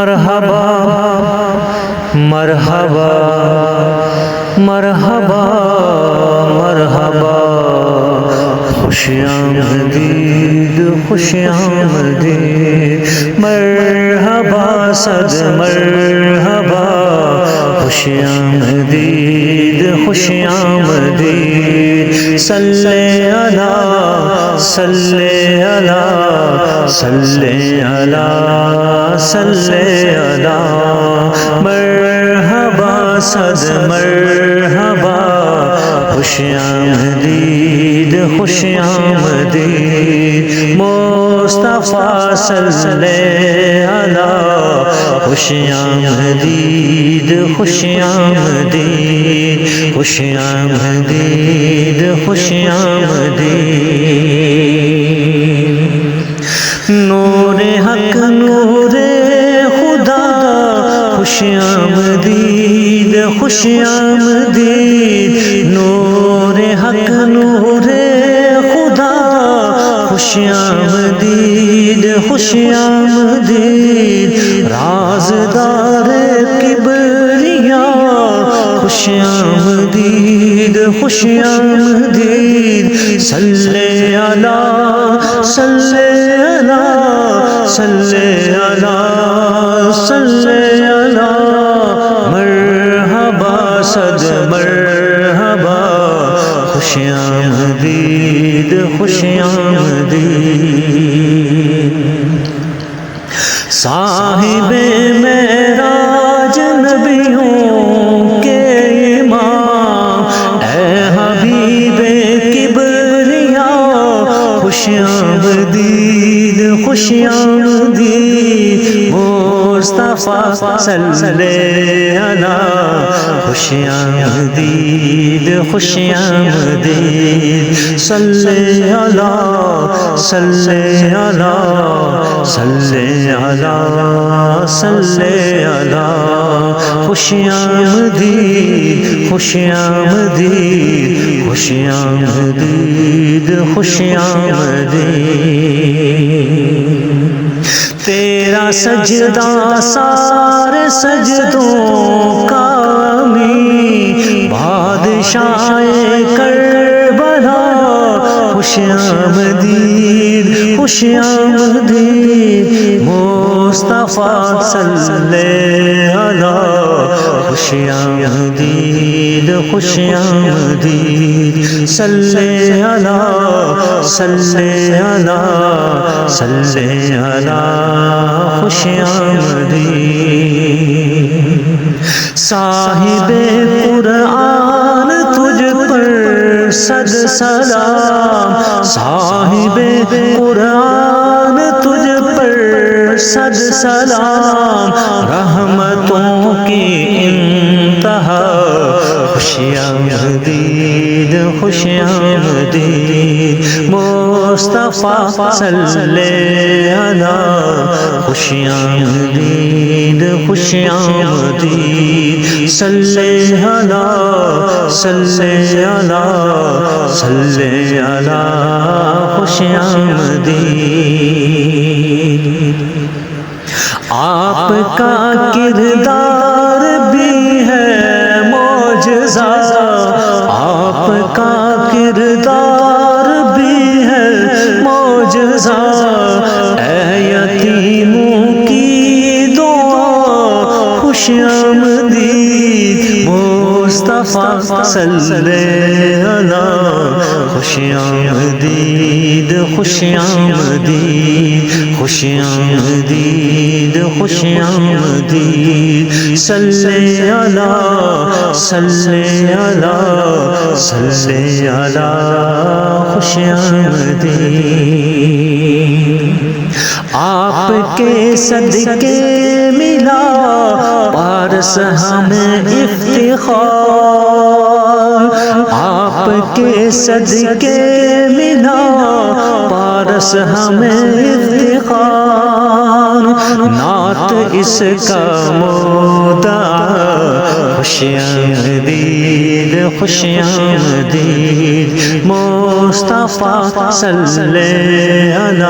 مرحبا مرحبا مرحبا مرحبا، خوش آمدید خوش آمدید، مرحبا صد مرحبا، خوش آمدید خوش آمدید، صلی علی صلی علی صلی علی صلی علی، مرحبا صد مرحبا، خوش آمدید خوش آمدید، مصطفیٰ صلی علی، خوش آمدید خوش آمدید، خوش آمدید خوش آمدید، نور حق نور خدا، خوش آمدید خوش آمدید، نور حق نور خدا، خوش آمدید خوش آمدید، رازدار کبریا، خوش آمدید خوش آمدید، صلی علی صلی علی صلی علی صلی علی، مرحبا صد مرحبا، خوش آمدید خوش آمدید، صاحب معراج نبیوں کے امام، اے حبیب کبریا، خوش آمدید خوش آمدید، مصطفیٰ صلی علی، خوش آمدید خوش آمدید، صلی علی صلی علی صلی علی صلی علی، خوش آمدید خوش آمدید خوش آمدید خوش آمدید، تیرا سجدہ سارے سجدوں کا امین، بادشاہ کربلا، خوش آمدید خوش آمدید، مصطفیٰ صلی علی، خوش آمدید خوش آمدید، صلی علی صلی علی صلی علی، خوش آمدید، صاحب قرآن تجھ پر صد سلام، صاحب قرآن تجھ پر صد سلام، رحمتوں کی انتہا، خوش آمدید خوش آمدید، مصطفیٰ صلی علی، خوش آمدید خوش آمدید، صلی علی صلی علی صلی علی، خوش آمدید، آپ کا کردار بھی ہے معجزہ، آپ کا کردار بھی ہے معجزہ، اے یتیموں کی دعا، خوش آمدید، مصطفیٰ صلی علی، خوش آمدید خوش آمدید خوش آمدید خوش آمدید، صلی علی صلی علی صلی علی، خوش آمدید، آپ کے صدقے ملا پارس ہمیں افتخار، آپ کے صدقے ملا پارس ہمیں افتخار، نعت اس کا مدعا، خوش آمدید خوش آمدید مصطفیٰ صلی علی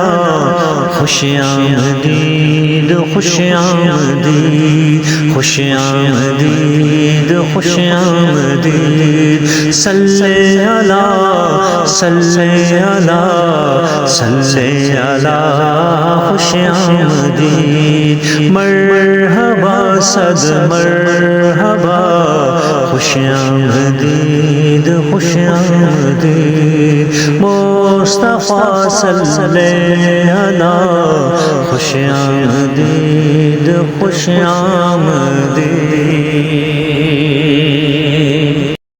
خوش آمدید خوش آمدید خوش آمدید خوش آمدید صلی علی صلی علی صلی علی خوش آمدید مرحبا صد مرحبا خوش آمدید خوش آمدید مصطفیٰ صلی علی خوش آمدید خوش آمدید